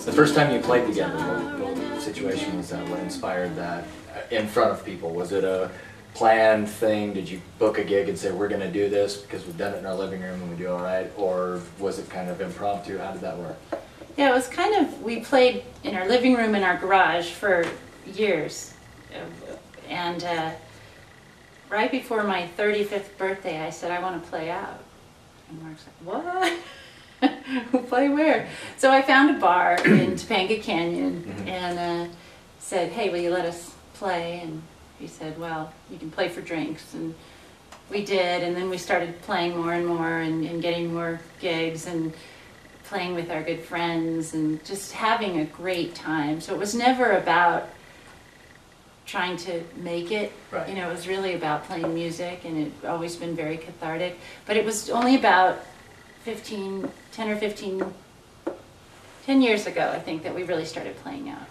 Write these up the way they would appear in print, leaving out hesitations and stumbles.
The first time you played together, what situation was that? What inspired that in front of people? Was it a planned thing? Did you book a gig and say, we're going to do this because we've done it in our living room and we do all right? Or was it kind of impromptu? How did that work? Yeah, it was kind of, we played in our living room in our garage for years. And right before my 35th birthday, I said, I want to play out. And Mark's like, what? Play where? So I found a bar in Topanga Canyon and said, hey, will you let us play? And he said, well, you can play for drinks. And we did, and then we started playing more and more and getting more gigs and playing with our good friends and just having a great time. So it was never about trying to make it. Right. You know, it was really about playing music, and it's always been very cathartic. But it was only about 10 years ago, I think, that we really started playing out.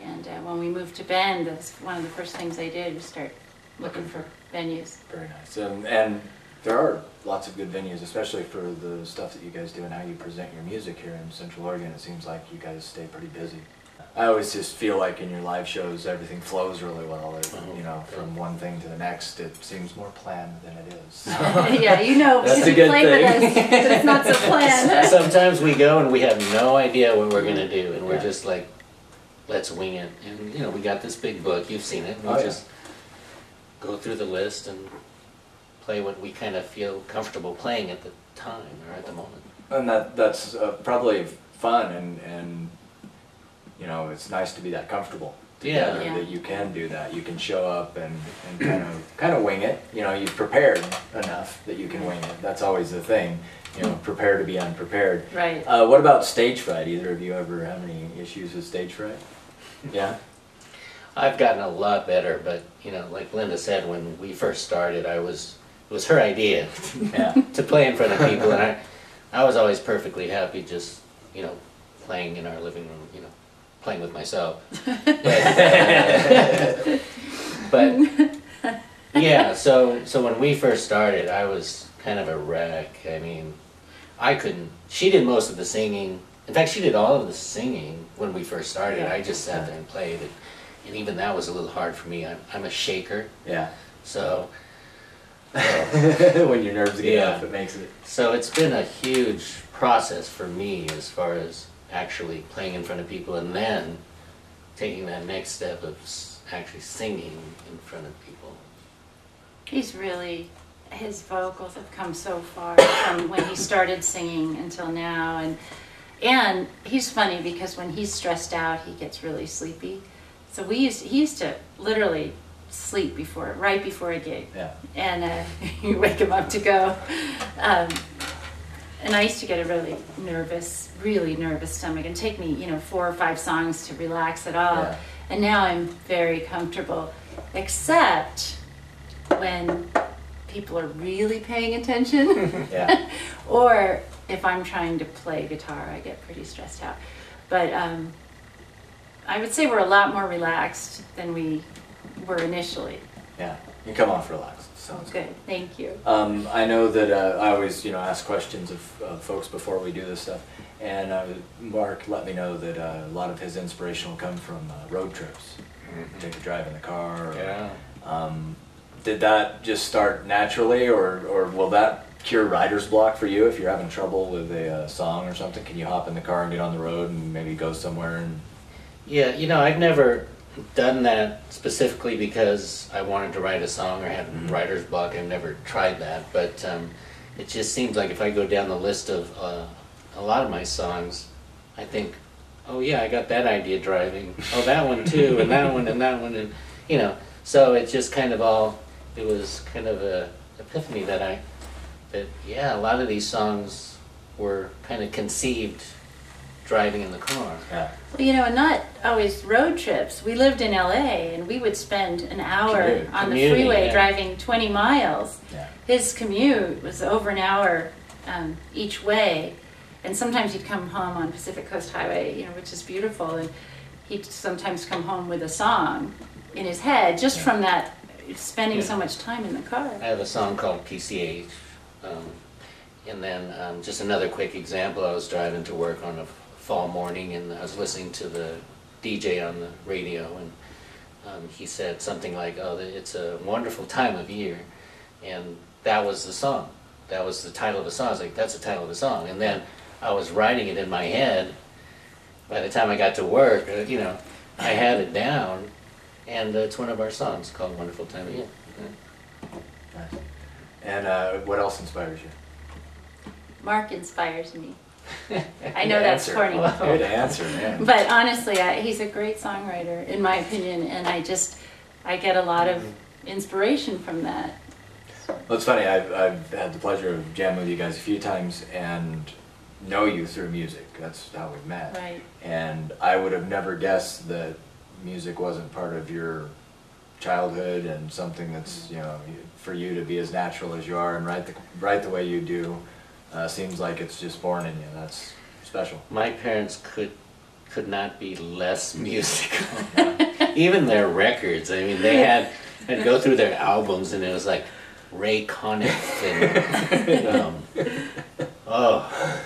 And when we moved to Bend, that's one of the first things I did was start looking for venues. Very nice. And there are lots of good venues, especially for the stuff that you guys do and how you present your music here in Central Oregon. It seems like you guys stay pretty busy. I always just feel like in your live shows everything flows really well. You know, from one thing to the next, it seems more planned than it is. Yeah, you know, that's because a you good play thing. with us, but it's not so planned. Sometimes we go and we have no idea what we're going to do, and we're just like, let's wing it. And you know, we got this big book, you've seen it, and we just go through the list and play what we kind of feel comfortable playing at the time or at the moment. And that's probably fun, and you know, it's nice to be that comfortable together, that you can do that. You can show up and kind of wing it. You know, you've prepared enough that you can wing it. That's always the thing. You know, prepare to be unprepared. Right. What about stage fright? Either of you ever have any issues with stage fright? Yeah? I've gotten a lot better, but you know, like Linda said, when we first started, it was her idea to play in front of people, and I was always perfectly happy just, you know, playing in our living room, you know, playing with myself. But yeah, so when we first started, I was kind of a wreck. I mean, she did most of the singing. In fact, she did all of the singing when we first started. I just sat there and played it. And even that was a little hard for me. I'm a shaker. Yeah. So when your nerves get up, it makes it. So it's been a huge process for me as far as actually playing in front of people and then taking that next step of actually singing in front of people. His vocals have come so far from when he started singing until now, and he's funny because when he's stressed out, he gets really sleepy. So he used to literally sleep right before a gig. Yeah. And you wake him up to go. And I used to get a really nervous stomach, and take me, 4 or 5 songs to relax at all. Yeah. And now I'm very comfortable, except when people are really paying attention. Yeah. Or if I'm trying to play guitar, I get pretty stressed out. But I would say we're a lot more relaxed than we were initially. Yeah, you come off relaxed. Sounds good. Thank you. I know that I always, ask questions of folks before we do this stuff, and Mark let me know that a lot of his inspiration will come from road trips. Take a drive in the car. Did that just start naturally, or will that cure writer's block for you if you're having trouble with a song or something? Can you hop in the car and get on the road and maybe go somewhere? And yeah, I've never done that specifically because I wanted to write a song or had writer's block. I've never tried that, but it just seems like if I go down the list of a lot of my songs, I think, oh yeah, I got that idea driving. Oh, that one too, and that one, and that one, and so it just kind of it was kind of a epiphany that a lot of these songs were kind of conceived driving in the car. Yeah. Well, and not always road trips. We lived in LA, and we would spend an hour on the freeway driving 20 miles. Yeah. His commute was over an hour each way, and sometimes he'd come home on Pacific Coast Highway, which is beautiful, and he'd sometimes come home with a song in his head just from that spending so much time in the car. I have a song called PCH, and then just another quick example. I was driving to work on a fall morning, and I was listening to the DJ on the radio, and he said something like, "Oh, it's a wonderful time of year," and that was the song. That was the title of the song. I was like, "That's the title of the song." And then I was writing it in my head. By the time I got to work, you know, I had it down, and it's one of our songs called "Wonderful Time of Year." Nice. And what else inspires you? Mark inspires me. I know that's corny. Good answer, man. But honestly, he's a great songwriter, in my opinion, and I get a lot of inspiration from that. Well, it's funny, I've had the pleasure of jamming with you guys a few times and know you through music. That's how we've met. Right. And I would have never guessed that music wasn't part of your childhood and something that's, you know, for you to be as natural as you are and write the way you do. Seems like it's just born in you. That's special. My parents could not be less musical. Even their records. I mean, I'd go through their albums, and it was like Ray Conniff and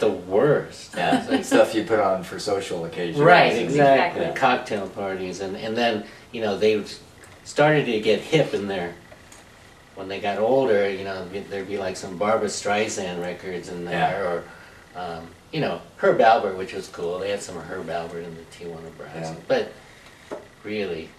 the worst. Yeah, it's like stuff you put on for social occasions. Right, exactly. Exactly. Cocktail parties, and then, you know, they started to get hip in there. When they got older, you know, there'd be like some Barbra Streisand records in there, or, you know, Herb Alpert, which was cool. They had some Herb Alpert in the Tijuana Brass. Yeah. But really,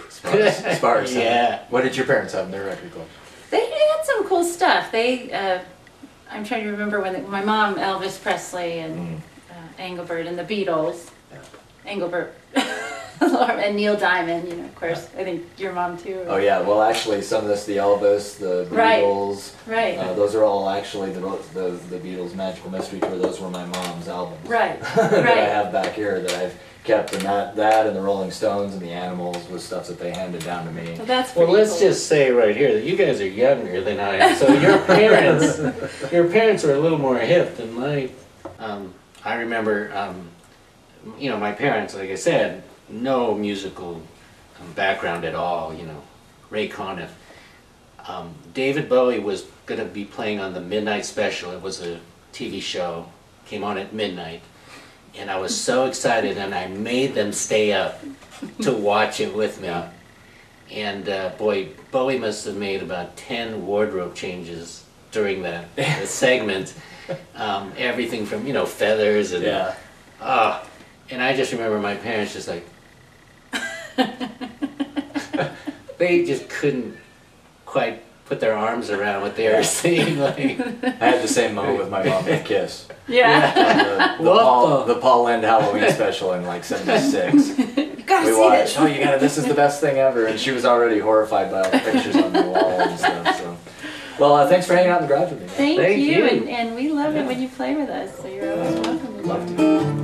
Sparks. Yeah. What did your parents have in their record club? They had some cool stuff. I'm trying to remember when my mom, Elvis Presley and Engelbert and the Beatles. Yeah. Engelbert. And Neil Diamond, you know, of course. I think your mom too. Oh yeah, well actually some of this, the Elvis, the Beatles, Right. Those are all actually the Beatles Magical Mystery Tour. Those were my mom's albums. Right. That Right. I have back here that I've kept, and that and the Rolling Stones and the Animals was stuff that they handed down to me. Well, that's well, pretty let's cool. just say right here that you guys are younger than I am. So your parents were a little more hip than my. I remember, you know, my parents, like I said, no musical background at all, you know, Ray Conniff. David Bowie was going to be playing on the Midnight Special. It was a TV show, came on at midnight, and I was so excited, and I made them stay up to watch it with me. And boy, Bowie must have made about 10 wardrobe changes during the segment. Everything from, you know, feathers and and I just remember my parents just like, they just couldn't quite put their arms around what they were saying. Like, I had the same moment with my mom with Kiss. Yeah. The Paul Lynde Halloween special in like '76. You gotta We see watched. this. Oh, you gotta! This is the best thing ever, and she was already horrified by all the pictures on the wall and stuff. So, well, thanks for hanging out in the garage with me. Thank Thank you, you. and we love it when you play with us, so you're always welcome. Love to.